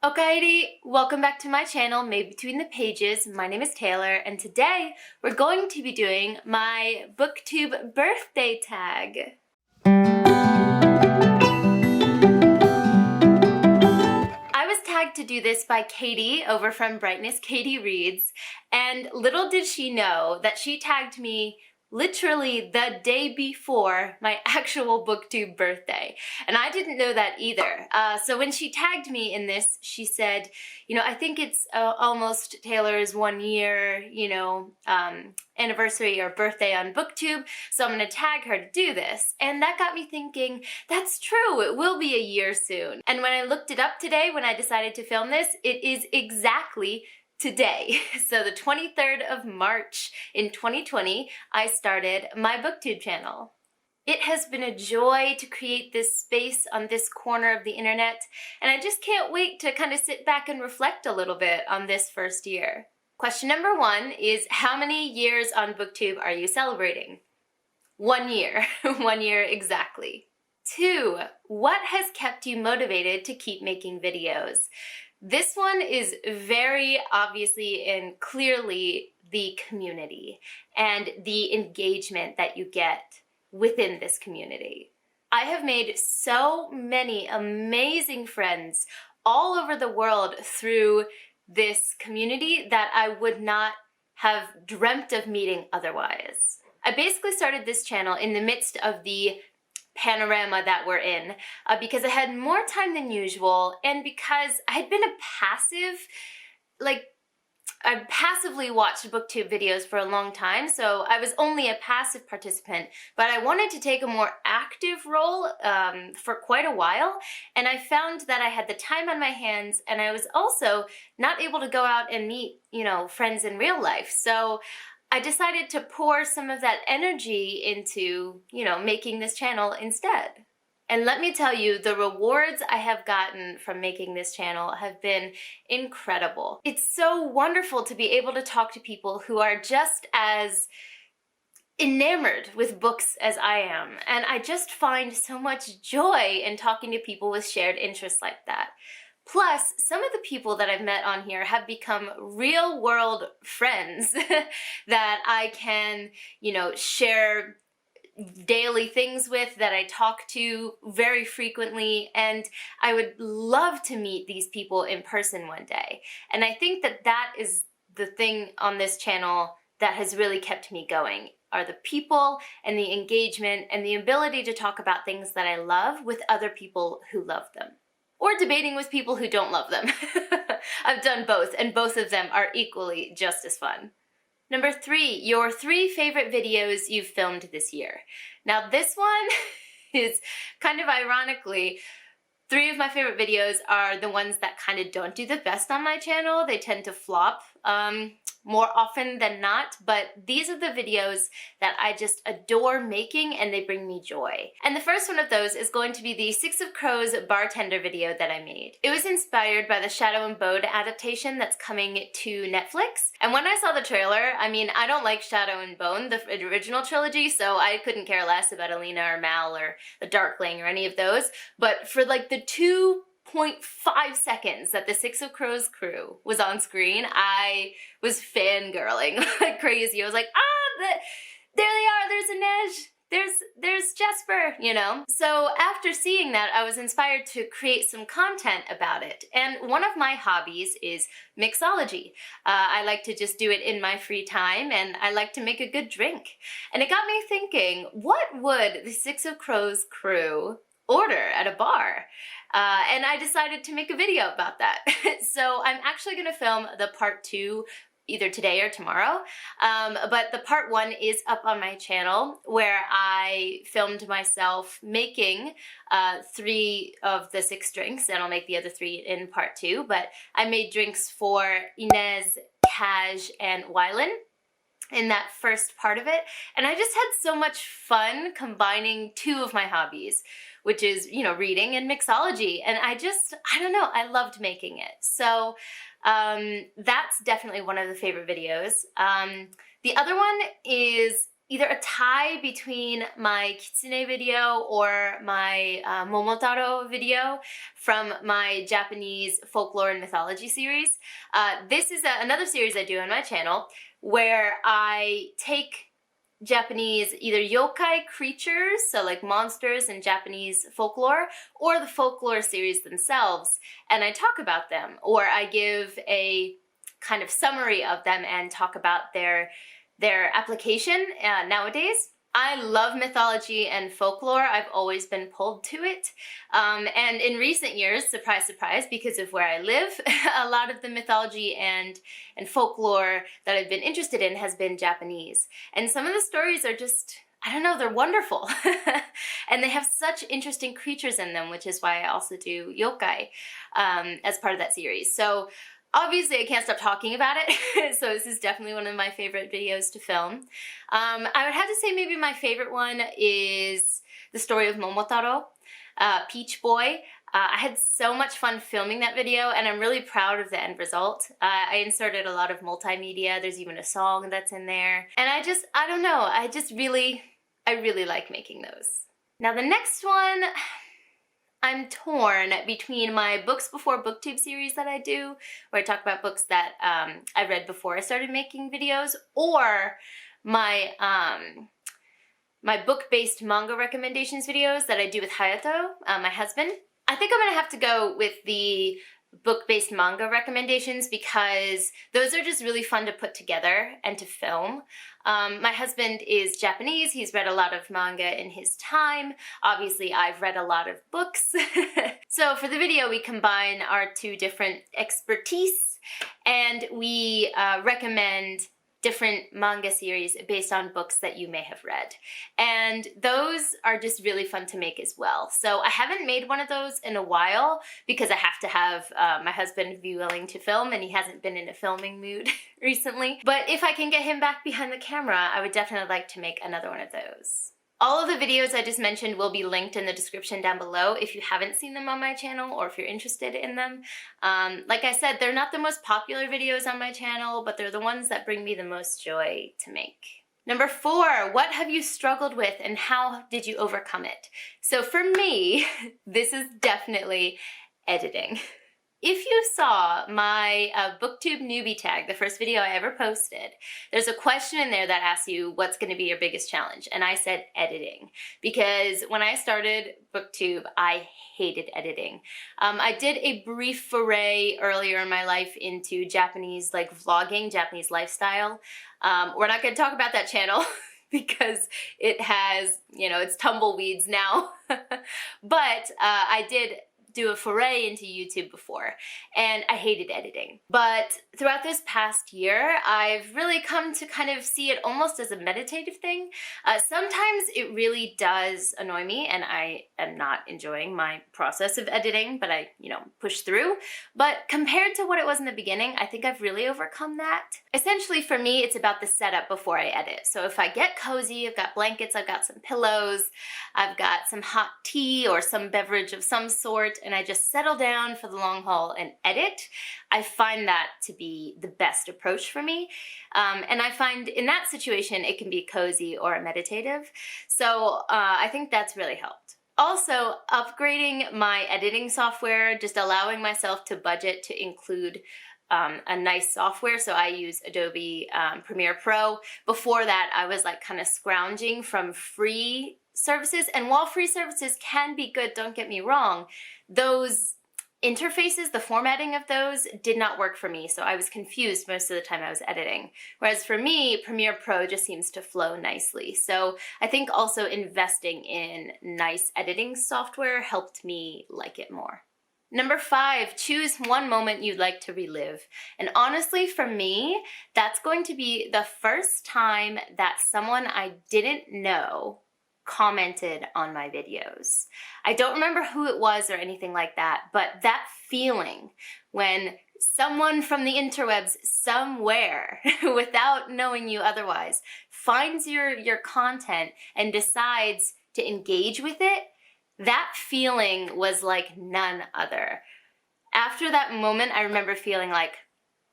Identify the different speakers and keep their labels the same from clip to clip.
Speaker 1: Okaeri, welcome back to my channel, Made Between the Pages. My name is Taylor, and today we're going to be doing my BookTube birthday tag. I was tagged to do this by Katie over from Brightness Katie Reads, and little did she know that she tagged me literally the day before my actual BookTube birthday. And I didn't know that either. So when she tagged me in this, she said, I think it's almost Taylor's 1 year, anniversary or birthday on BookTube, so I'm gonna tag her to do this. And that got me thinking, that's true, it will be a year soon. And when I looked it up today, when I decided to film this, it is exactly today. So the 23rd of March in 2020, I started my BookTube channel. It has been a joy to create this space on this corner of the internet, and I just can't wait to kind of sit back and reflect a little bit on this first year. Question number 1 is, how many years on BookTube are you celebrating? 1 year. 1 year exactly. 2, what has kept you motivated to keep making videos? This one is very obviously and clearly the community and the engagement that you get within this community. I have made so many amazing friends all over the world through this community that I would not have dreamt of meeting otherwise. I basically started this channel in the midst of the panorama that we're in because I had more time than usual, and because I had been I passively watched BookTube videos for a long time, so I was only a passive participant, but I wanted to take a more active role for quite a while, and I found that I had the time on my hands, and I was also not able to go out and meet, friends in real life. So I decided to pour some of that energy into, making this channel instead. And let me tell you, the rewards I have gotten from making this channel have been incredible. It's so wonderful to be able to talk to people who are just as enamored with books as I am. And I just find so much joy in talking to people with shared interests like that. Plus, some of the people that I've met on here have become real-world friends that I can, share daily things with, that I talk to very frequently, and I would love to meet these people in person one day. And I think that that is the thing on this channel that has really kept me going, are the people and the engagement and the ability to talk about things that I love with other people who love them. Or debating with people who don't love them. I've done both, and both of them are equally just as fun. Number 3, your 3 favorite videos you've filmed this year. Now this one is kind of ironically, 3 of my favorite videos are the ones that kind of don't do the best on my channel. They tend to flop more often than not, but these are the videos that I just adore making, and they bring me joy. And the first one of those is going to be the Six of Crows bartender video that I made. It was inspired by the Shadow and Bone adaptation that's coming to Netflix. And when I saw the trailer, I don't like Shadow and Bone, the original trilogy, so I couldn't care less about Alina or Mal or the Darkling or any of those. But for like the 2.5 seconds that the Six of Crows crew was on screen, I was fangirling like crazy. I was like, there they are, there's Inej, there's Jesper, So after seeing that, I was inspired to create some content about it. And one of my hobbies is mixology. I like to just do it in my free time, and I like to make a good drink. And it got me thinking, what would the Six of Crows crew order at a bar? And I decided to make a video about that. So I'm actually going to film the part 2 either today or tomorrow. But the part 1 is up on my channel, where I filmed myself making 3 of the 6 drinks, and I'll make the other 3 in part 2. But I made drinks for Inez, Kaj, and Wylan in that first part of it. And I just had so much fun combining 2 of my hobbies, which is, reading and mixology. And I don't know, I loved making it. So that's definitely one of the favorite videos. The other one is either a tie between my kitsune video or my Momotaro video from my Japanese folklore and mythology series. This is another series I do on my channel where I take Japanese either yokai creatures, so like monsters in Japanese folklore, or the folklore series themselves, and I talk about them, or I give a kind of summary of them and talk about their application nowadays. I love mythology and folklore. I've always been pulled to it. And in recent years, surprise, surprise, because of where I live, a lot of the mythology and folklore that I've been interested in has been Japanese. And some of the stories are just, I don't know, they're wonderful. And they have such interesting creatures in them, which is why I also do yokai as part of that series. So obviously, I can't stop talking about it, so this is definitely one of my favorite videos to film. I would have to say maybe my favorite one is the story of Momotaro, Peach Boy. I had so much fun filming that video, and I'm really proud of the end result. I inserted a lot of multimedia. There's even a song that's in there. And I don't know, I really like making those. Now the next one, I'm torn between my Books Before BookTube series that I do, where I talk about books that I read before I started making videos, or my my book-based manga recommendations videos that I do with Hayato, my husband. I think I'm gonna have to go with the book-based manga recommendations because those are just really fun to put together and to film. My husband is Japanese. He's read a lot of manga in his time. Obviously, I've read a lot of books. So for the video, we combine our two different expertise, and we recommend different manga series based on books that you may have read. And those are just really fun to make as well. So I haven't made one of those in a while because I have to have my husband be willing to film, and he hasn't been in a filming mood recently. But if I can get him back behind the camera, I would definitely like to make another one of those. All of the videos I just mentioned will be linked in the description down below if you haven't seen them on my channel or if you're interested in them. Like I said, they're not the most popular videos on my channel, but they're the ones that bring me the most joy to make. Number 4, what have you struggled with and how did you overcome it? So for me, this is definitely editing. If you saw my BookTube newbie tag, the first video I ever posted, there's a question in there that asks you what's going to be your biggest challenge, and I said editing, because when I started BookTube, I hated editing. I did a brief foray earlier in my life into Japanese vlogging, Japanese lifestyle. We're not going to talk about that channel because it has, it's tumbleweeds now. But I did do a foray into YouTube before, and I hated editing. But throughout this past year, I've really come to kind of see it almost as a meditative thing. Sometimes it really does annoy me, and I am not enjoying my process of editing, but I, push through. But compared to what it was in the beginning, I think I've really overcome that. Essentially, for me, it's about the setup before I edit. So if I get cozy, I've got blankets, I've got some pillows, I've got some hot tea or some beverage of some sort, and I just settle down for the long haul and edit, I find that to be the best approach for me. And I find in that situation, it can be cozy or meditative. So I think that's really helped. Also, upgrading my editing software, just allowing myself to budget to include a nice software. So I use Adobe Premiere Pro. Before that, I was kind of scrounging from free services. And while free services can be good, don't get me wrong, those interfaces, the formatting of those did not work for me. So I was confused most of the time I was editing. Whereas for me, Premiere Pro just seems to flow nicely. So I think also investing in nice editing software helped me like it more. Number 5, choose one moment you'd like to relive. And honestly, for me, that's going to be the first time that someone I didn't know commented on my videos. I don't remember who it was or anything like that, but that feeling when someone from the interwebs somewhere, without knowing you otherwise, finds your content and decides to engage with it, that feeling was like none other. After that moment, I remember feeling like,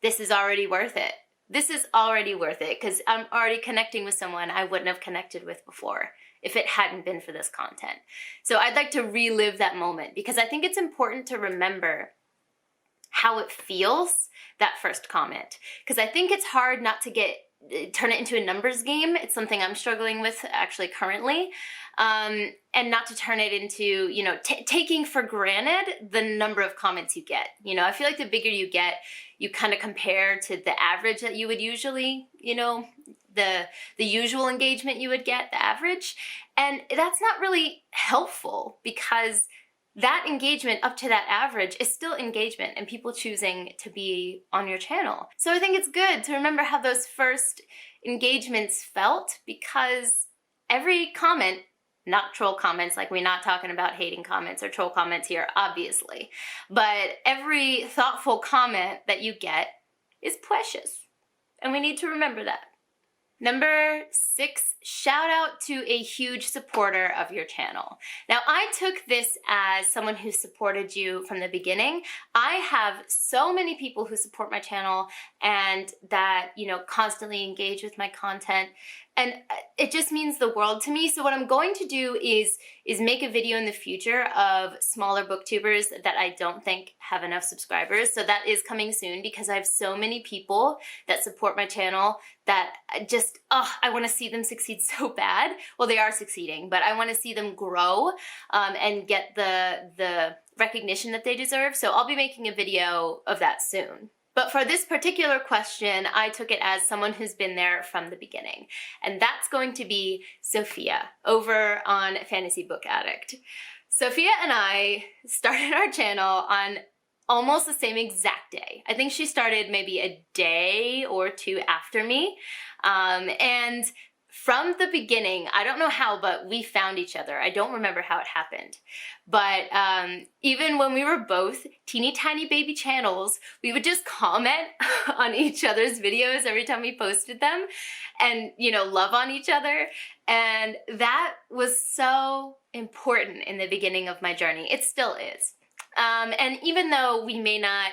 Speaker 1: this is already worth it. this is already worth it because I'm already connecting with someone I wouldn't have connected with before if it hadn't been for this content. So I'd like to relive that moment because I think it's important to remember how it feels, that first comment. Because I think it's hard not to turn it into a numbers game. It's something I'm struggling with actually currently. And not to turn it into, you know, taking for granted the number of comments you get. You know, I feel like the bigger you get, you kind of compare to the average that you would usually, you know, the usual engagement you would get, the average. And that's not really helpful because that engagement up to that average is still engagement and people choosing to be on your channel. So I think it's good to remember how those first engagements felt because every comment, not troll comments, like we're not talking about hating comments or troll comments here, obviously, but every thoughtful comment that you get is precious. And we need to remember that. Number 6, shout out to a huge supporter of your channel. Now, I took this as someone who supported you from the beginning. I have so many people who support my channel and that, you know, constantly engage with my content. And it just means the world to me. So what I'm going to do is make a video in the future of smaller booktubers that I don't think have enough subscribers. So that is coming soon because I have so many people that support my channel that just, I want to see them succeed so bad. Well, they are succeeding, but I want to see them grow and get the recognition that they deserve. So I'll be making a video of that soon. But for this particular question, I took it as someone who's been there from the beginning. And that's going to be Sophia over on Fantasy Book Addict. Sophia and I started our channel on almost the same exact day. I think she started maybe a day or two after me. And from the beginning, I don't know how, but we found each other. I don't remember how it happened. But even when we were both teeny tiny baby channels, we would just comment on each other's videos every time we posted them and, you know, love on each other. And that was so important in the beginning of my journey. It still is. And even though we may not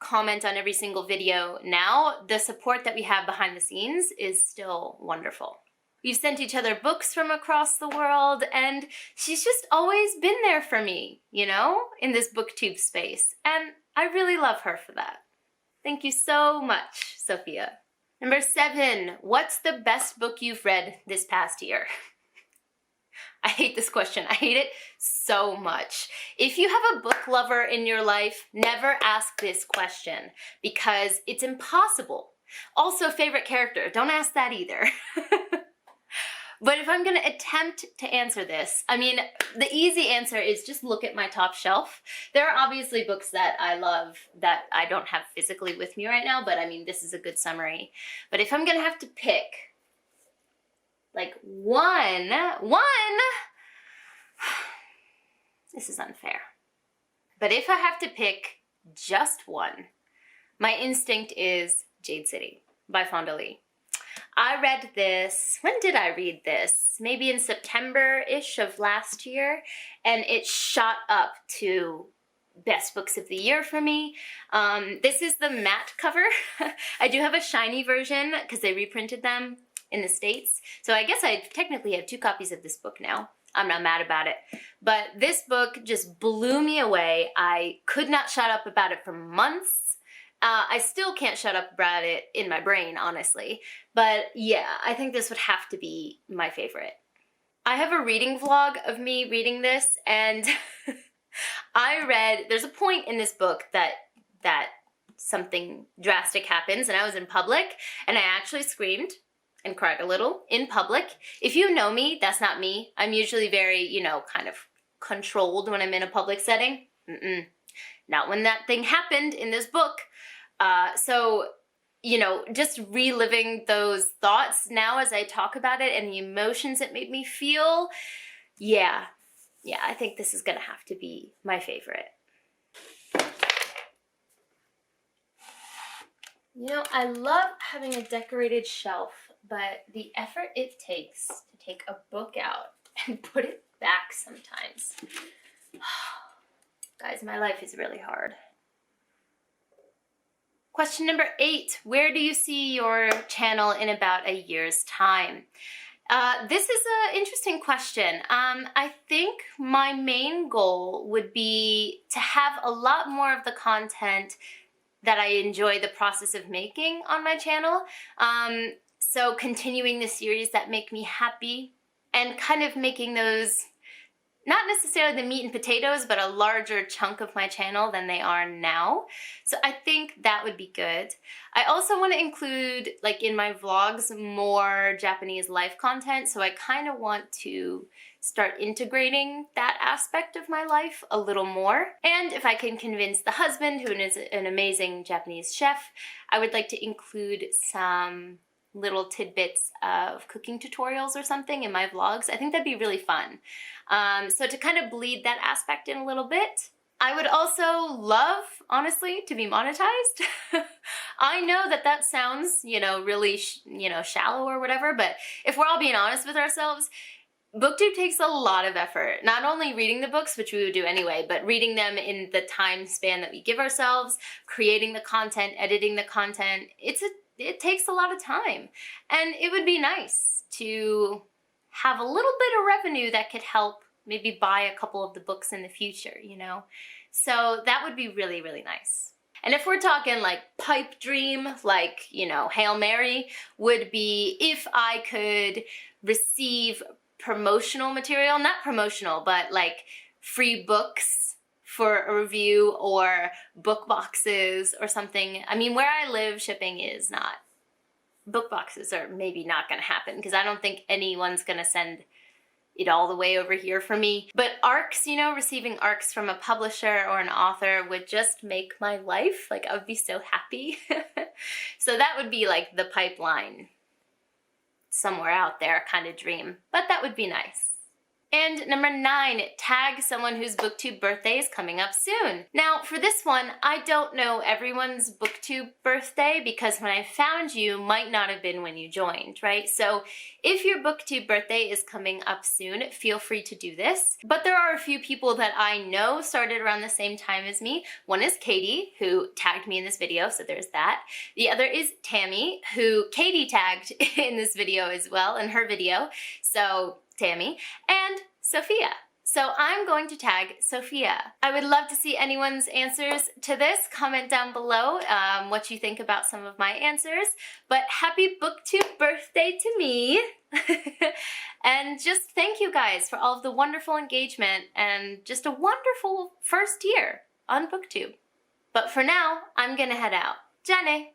Speaker 1: comment on every single video now, the support that we have behind the scenes is still wonderful. We've sent each other books from across the world, and she's just always been there for me, you know, in this booktube space. And I really love her for that. Thank you so much, Sophia. Number 7, what's the best book you've read this past year? I hate this question. I hate it so much. If you have a book lover in your life, never ask this question because it's impossible. Also, favorite character. Don't ask that either. But if I'm going to attempt to answer this, I mean, the easy answer is just look at my top shelf. There are obviously books that I love that I don't have physically with me right now, but I mean, this is a good summary. But if I'm going to have to pick, like one, this is unfair. But if I have to pick just one, my instinct is Jade City by Fonda Lee. I read this, when did I read this? Maybe in September-ish of last year, and it shot up to best books of the year for me. This is the matte cover. I do have a shiny version because they reprinted them in the States. So I guess I technically have 2 copies of this book now. I'm not mad about it. But this book just blew me away. I could not shut up about it for months. I still can't shut up about it in my brain, honestly. But yeah, I think this would have to be my favorite. I have a reading vlog of me reading this, and there's a point in this book that something drastic happens, and I was in public, and I actually screamed and cried a little in public. If you know me, that's not me. I'm usually very, you know, kind of controlled when I'm in a public setting. Not when that thing happened in this book. So, you know, just reliving those thoughts now as I talk about it and the emotions it made me feel, yeah, I think this is gonna have to be my favorite. You know, I love having a decorated shelf, but the effort it takes to take a book out and put it back sometimes. Guys, my life is really hard. Question number 8, where do you see your channel in about a year's time? This is an interesting question. I think my main goal would be to have a lot more of the content that I enjoy the process of making on my channel. So continuing the series that make me happy and kind of making those, not necessarily the meat and potatoes, but a larger chunk of my channel than they are now. So I think that would be good. I also want to include, like in my vlogs, more Japanese life content. So I kind of want to start integrating that aspect of my life a little more. And if I can convince the husband, who is an amazing Japanese chef, I would like to include some little tidbits of cooking tutorials or something in my vlogs. I think that'd be really fun. So to kind of bleed that aspect in a little bit. I would also love, honestly, to be monetized. I know that that sounds, really, shallow or whatever, but if we're all being honest with ourselves, BookTube takes a lot of effort. Not only reading the books, which we would do anyway, but reading them in the time span that we give ourselves, creating the content, editing the content. It takes a lot of time. And it would be nice to have a little bit of revenue that could help maybe buy a couple of the books in the future, So that would be really, really nice. And if we're talking like pipe dream, like, Hail Mary, would be if I could receive promotional material, not promotional, but like free books for a review or book boxes or something. I mean, where I live, shipping is not. Book boxes are maybe not going to happen because I don't think anyone's going to send it all the way over here for me. But ARCs, receiving ARCs from a publisher or an author would just make my life. Like, I would be so happy. So that would be like the pipeline, somewhere out there kind of dream. But that would be nice. And number 9, tag someone whose BookTube birthday is coming up soon. Now, for this one, I don't know everyone's BookTube birthday because when I found you might not have been when you joined, right? So if your BookTube birthday is coming up soon, feel free to do this. But there are a few people that I know started around the same time as me. One is Katie, who tagged me in this video, so there's that. The other is Tammy, who Katie tagged in this video as well, in her video. So Tammy, and Sophia. So I'm going to tag Sophia. I would love to see anyone's answers to this. Comment down below what you think about some of my answers. But happy BookTube birthday to me. And just thank you guys for all of the wonderful engagement and just a wonderful first year on BookTube. But for now, I'm gonna head out. Ja ne!